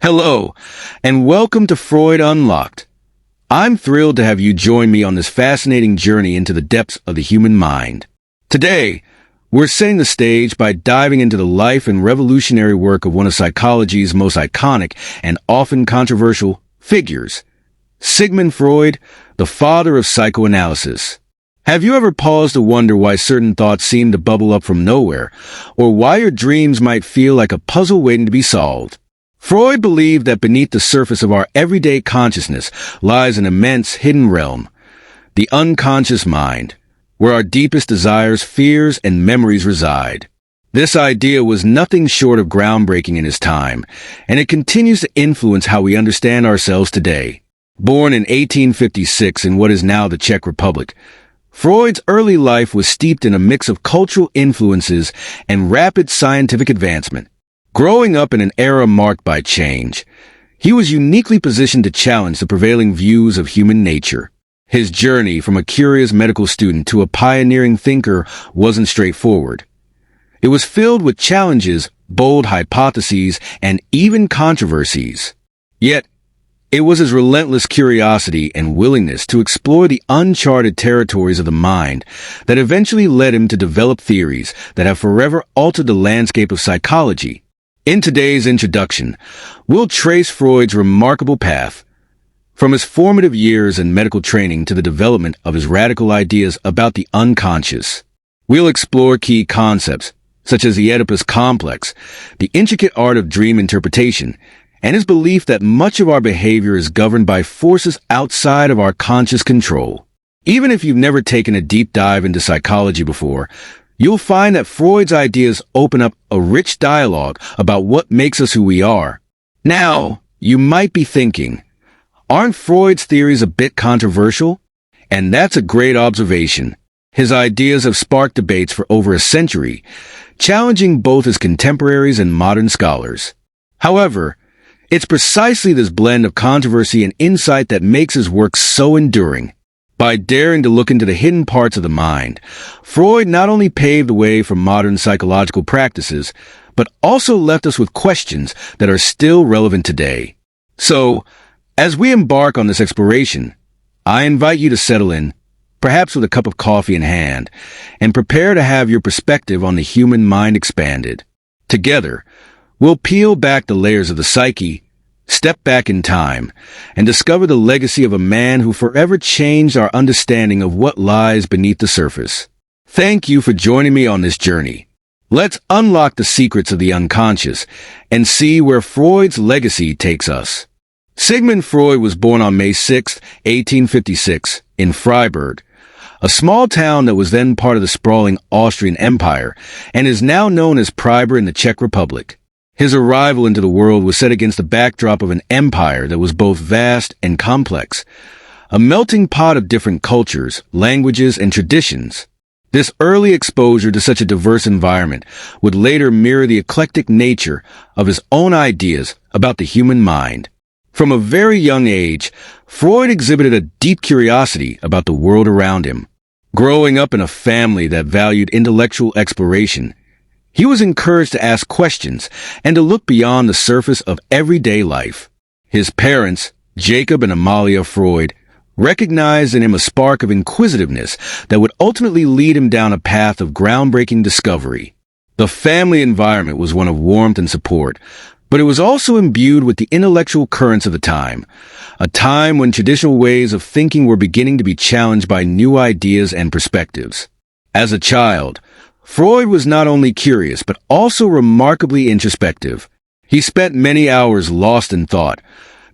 Hello, and welcome to Freud Unlocked. I'm thrilled to have you join me on this fascinating journey into the depths of the human mind. Today, we're setting the stage by diving into the life and revolutionary work of one of psychology's most iconic and often controversial figures, Sigmund Freud, the father of psychoanalysis. Have you ever paused to wonder why certain thoughts seem to bubble up from nowhere, or why your dreams might feel like a puzzle waiting to be solved? Freud believed that beneath the surface of our everyday consciousness lies an immense hidden realm, the unconscious mind, where our deepest desires, fears, and memories reside. This idea was nothing short of groundbreaking in his time, and it continues to influence how we understand ourselves today. Born in 1856 in what is now the Czech Republic, Freud's early life was steeped in a mix of cultural influences and rapid scientific advancement. Growing up in an era marked by change, he was uniquely positioned to challenge the prevailing views of human nature. His journey from a curious medical student to a pioneering thinker wasn't straightforward. It was filled with challenges, bold hypotheses, and even controversies. Yet, it was his relentless curiosity and willingness to explore the uncharted territories of the mind that eventually led him to develop theories that have forever altered the landscape of psychology. In today's introduction, we'll trace Freud's remarkable path, from his formative years and medical training to the development of his radical ideas about the unconscious. We'll explore key concepts, such as the Oedipus complex, the intricate art of dream interpretation, and his belief that much of our behavior is governed by forces outside of our conscious control. Even if you've never taken a deep dive into psychology before, you'll find that Freud's ideas open up a rich dialogue about what makes us who we are. Now, you might be thinking, aren't Freud's theories a bit controversial? And that's a great observation. His ideas have sparked debates for over a century, challenging both his contemporaries and modern scholars. However, it's precisely this blend of controversy and insight that makes his work so enduring. By daring to look into the hidden parts of the mind, Freud not only paved the way for modern psychological practices, but also left us with questions that are still relevant today. So, as we embark on this exploration, I invite you to settle in, perhaps with a cup of coffee in hand, and prepare to have your perspective on the human mind expanded. Together, we'll peel back the layers of the psyche, step back in time, and discover the legacy of a man who forever changed our understanding of what lies beneath the surface. Thank you for joining me on this journey. Let's unlock the secrets of the unconscious and see where Freud's legacy takes us. Sigmund Freud was born on May 6, 1856, in Freiburg, a small town that was then part of the sprawling Austrian Empire and is now known as Freiburg in the Czech Republic. His arrival into the world was set against the backdrop of an empire that was both vast and complex, a melting pot of different cultures, languages, and traditions. This early exposure to such a diverse environment would later mirror the eclectic nature of his own ideas about the human mind. From a very young age, Freud exhibited a deep curiosity about the world around him. Growing up in a family that valued intellectual exploration, he was encouraged to ask questions and to look beyond the surface of everyday life. His parents, Jacob and Amalia Freud, recognized in him a spark of inquisitiveness that would ultimately lead him down a path of groundbreaking discovery. The family environment was one of warmth and support, but it was also imbued with the intellectual currents of the time, a time when traditional ways of thinking were beginning to be challenged by new ideas and perspectives. As a child, Freud was not only curious, but also remarkably introspective. He spent many hours lost in thought,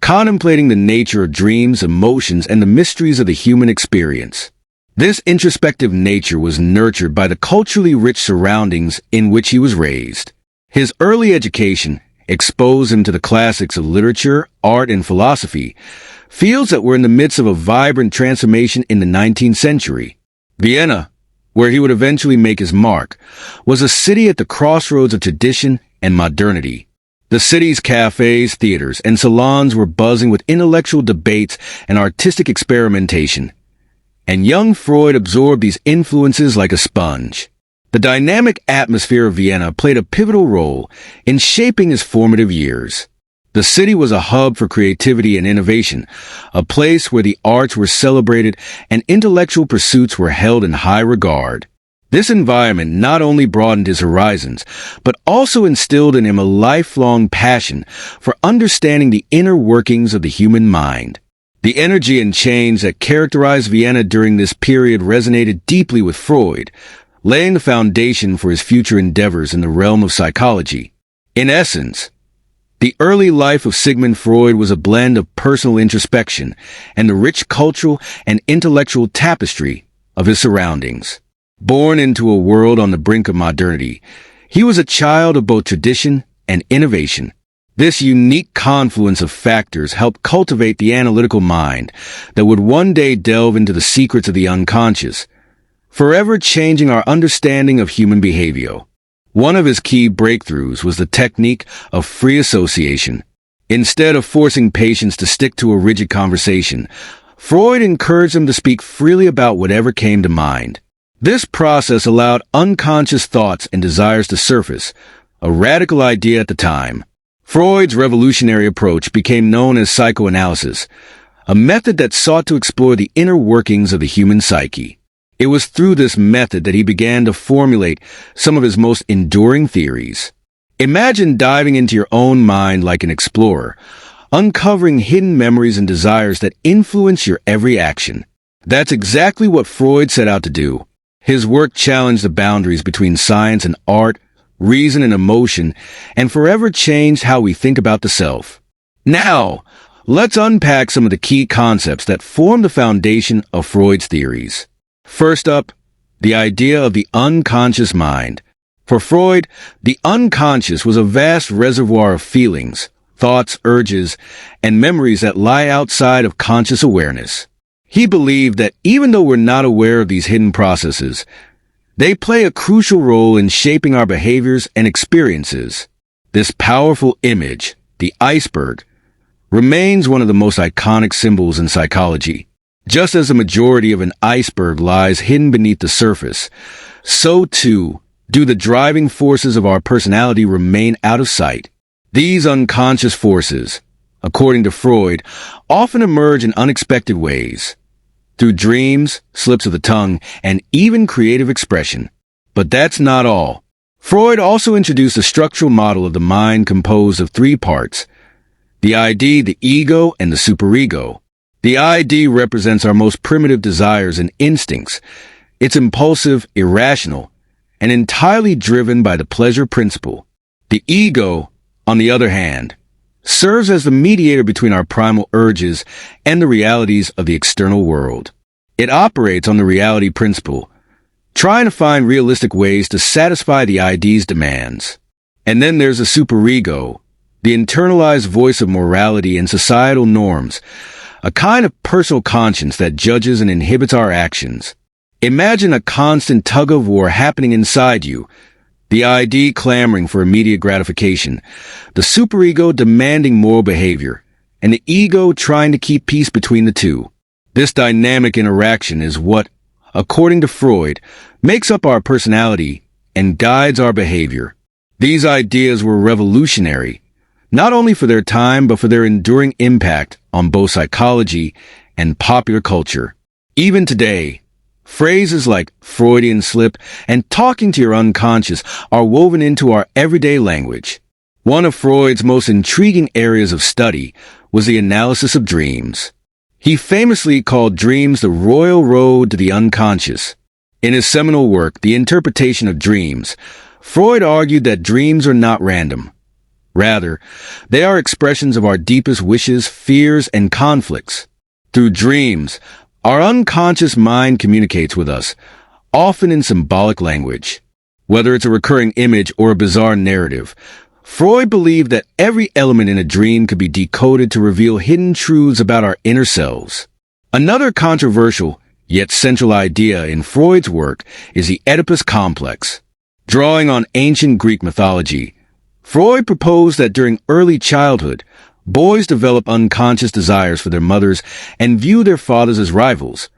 contemplating the nature of dreams, emotions, and the mysteries of the human experience. This introspective nature was nurtured by the culturally rich surroundings in which he was raised. His early education exposed him to the classics of literature, art, and philosophy, fields that were in the midst of a vibrant transformation in the 19th century. Vienna, where he would eventually make his mark, was a city at the crossroads of tradition and modernity. The city's cafes, theaters, and salons were buzzing with intellectual debates and artistic experimentation, and young Freud absorbed these influences like a sponge. The dynamic atmosphere of Vienna played a pivotal role in shaping his formative years. The city was a hub for creativity and innovation, a place where the arts were celebrated and intellectual pursuits were held in high regard. This environment not only broadened his horizons, but also instilled in him a lifelong passion for understanding the inner workings of the human mind. The energy and change that characterized Vienna during this period resonated deeply with Freud, laying the foundation for his future endeavors in the realm of psychology. In essence, the early life of Sigmund Freud was a blend of personal introspection and the rich cultural and intellectual tapestry of his surroundings. Born into a world on the brink of modernity, he was a child of both tradition and innovation. This unique confluence of factors helped cultivate the analytical mind that would one day delve into the secrets of the unconscious, forever changing our understanding of human behavior. One of his key breakthroughs was the technique of free association. Instead of forcing patients to stick to a rigid conversation, Freud encouraged them to speak freely about whatever came to mind. This process allowed unconscious thoughts and desires to surface, a radical idea at the time. Freud's revolutionary approach became known as psychoanalysis, a method that sought to explore the inner workings of the human psyche. It was through this method that he began to formulate some of his most enduring theories. Imagine diving into your own mind like an explorer, uncovering hidden memories and desires that influence your every action. That's exactly what Freud set out to do. His work challenged the boundaries between science and art, reason and emotion, and forever changed how we think about the self. Now, let's unpack some of the key concepts that form the foundation of Freud's theories. First up, the idea of the unconscious mind. For Freud, the unconscious was a vast reservoir of feelings, thoughts, urges, and memories that lie outside of conscious awareness. He believed that even though we're not aware of these hidden processes, they play a crucial role in shaping our behaviors and experiences. This powerful image, the iceberg, remains one of the most iconic symbols in psychology. Just as the majority of an iceberg lies hidden beneath the surface, so too do the driving forces of our personality remain out of sight. These unconscious forces, according to Freud, often emerge in unexpected ways, through dreams, slips of the tongue, and even creative expression. But that's not all. Freud also introduced a structural model of the mind composed of three parts: the ID, the ego, and the superego. The ID represents our most primitive desires and instincts. It's impulsive, irrational, and entirely driven by the pleasure principle. The ego, on the other hand, serves as the mediator between our primal urges and the realities of the external world. It operates on the reality principle, trying to find realistic ways to satisfy the ID's demands. And then there's the superego, the internalized voice of morality and societal norms, a kind of personal conscience that judges and inhibits our actions. Imagine a constant tug-of-war happening inside you, the ID clamoring for immediate gratification, the superego demanding moral behavior, and the ego trying to keep peace between the two. This dynamic interaction is what, according to Freud, makes up our personality and guides our behavior. These ideas were revolutionary, not only for their time, but for their enduring impact on both psychology and popular culture. Even today, phrases like Freudian slip and talking to your unconscious are woven into our everyday language. One of Freud's most intriguing areas of study was the analysis of dreams. He famously called dreams the royal road to the unconscious. In his seminal work, The Interpretation of Dreams, Freud argued that dreams are not random. Rather, they are expressions of our deepest wishes, fears, and conflicts. Through dreams, our unconscious mind communicates with us, often in symbolic language. Whether it's a recurring image or a bizarre narrative, Freud believed that every element in a dream could be decoded to reveal hidden truths about our inner selves. Another controversial, yet central idea in Freud's work is the Oedipus complex. Drawing on ancient Greek mythology, Freud proposed that during early childhood, boys develop unconscious desires for their mothers and view their fathers as rivals,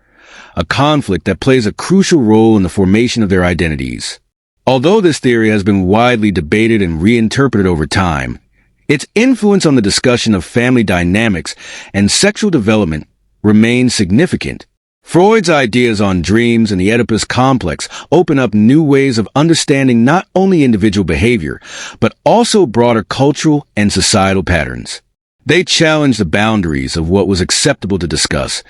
a conflict that plays a crucial role in the formation of their identities. Although this theory has been widely debated and reinterpreted over time, Its influence on the discussion of family dynamics and sexual development remains significant. Freud's ideas on dreams and the Oedipus complex open up new ways of understanding not only individual behavior, but also broader cultural and societal patterns. They challenge the boundaries of what was acceptable to discuss,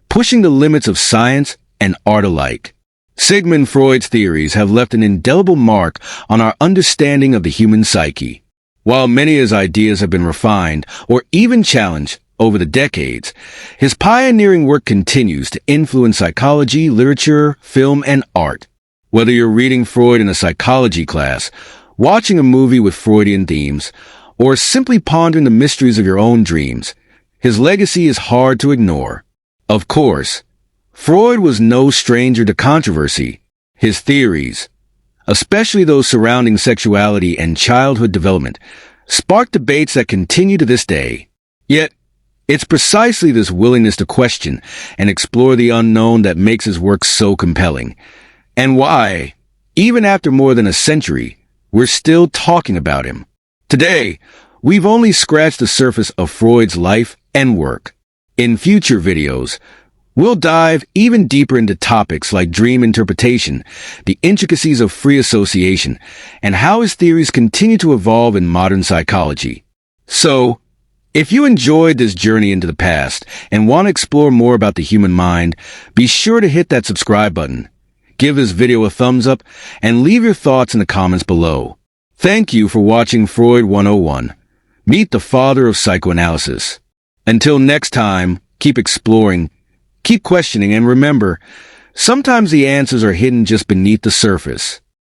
pushing the limits of science and art alike. Sigmund Freud's theories have left an indelible mark on our understanding of the human psyche. While many of his ideas have been refined or even challenged over the decades, his pioneering work continues to influence psychology, literature, film, and art. Whether you're reading Freud in a psychology class, watching a movie with Freudian themes, or simply pondering the mysteries of your own dreams, his legacy is hard to ignore. Of course, Freud was no stranger to controversy. His theories, especially those surrounding sexuality and childhood development, sparked debates that continue to this day. Yet, it's precisely this willingness to question and explore the unknown that makes his work so compelling, and why, even after more than a century, we're still talking about him. Today, we've only scratched the surface of Freud's life and work. In future videos, we'll dive even deeper into topics like dream interpretation, the intricacies of free association, and how his theories continue to evolve in modern psychology. So, if you enjoyed this journey into the past and want to explore more about the human mind, be sure to hit that subscribe button, give this video a thumbs up, and leave your thoughts in the comments below. Thank you for watching Freud 101. Meet the father of psychoanalysis. Until next time, keep exploring, keep questioning, and remember, sometimes the answers are hidden just beneath the surface.